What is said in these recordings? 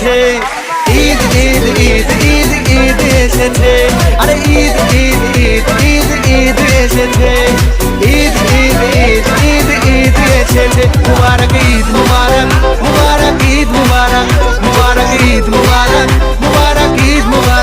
এসেছে, ঈদ ঈদ ঈদ ঈদ ঈদ এসেছে, আরে ঈদ ঈদ ঈদ ঈদ ঈদ এসেছে, ঈদ ঈদ ঈদ ঈদ ঈদ এসেছে। মুবারক ঈদ মুবারক, মুবারক ঈদ মুবারক, মুবারক ঈদ মুবারক, মুবারক ঈদ মুবারক।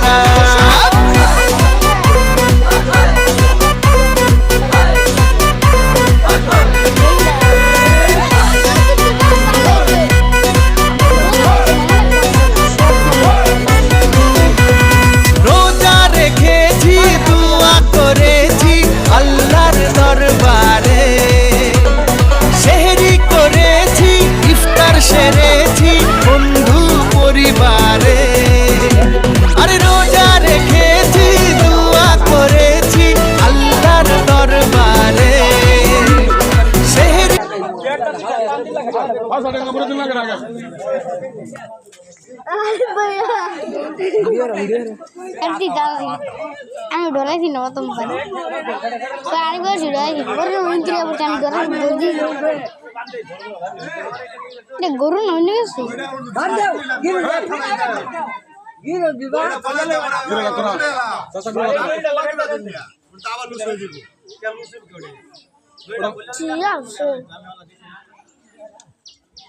সেরেছি বন্ধু পরিবারে, আরে রোজা রেখেছি দোয়া করেছি আল্লাহর দরবারে। আমি ডরাইছি না প্রথম আমি বলছি ডরাইছি গরু না অন্য গেছে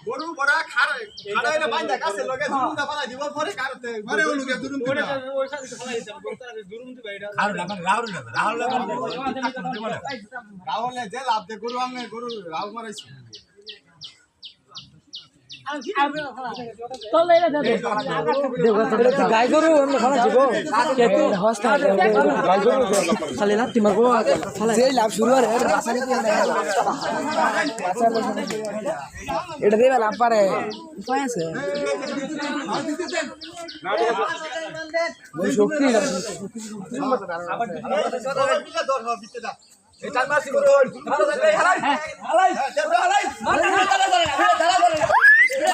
গরু বড়া খাড়াইলে বাঁধা কাছে লগে দুরুমটা পালাই দিব পরে কারতে মারে ও লগে দুরুম দিবা ওই সাথে পালাই যাব বলতারে দুরুম দিবা এটা রাহুল যে লাভ দে গরু আমনে গরু রাহুল মারাইছি গাই গরু খানা যাব খালি লাত্তি মারবো লাভ শুরু আর এটা দেবে লাভ পারে উপায় আছে শক্তি এই চার মাস গরু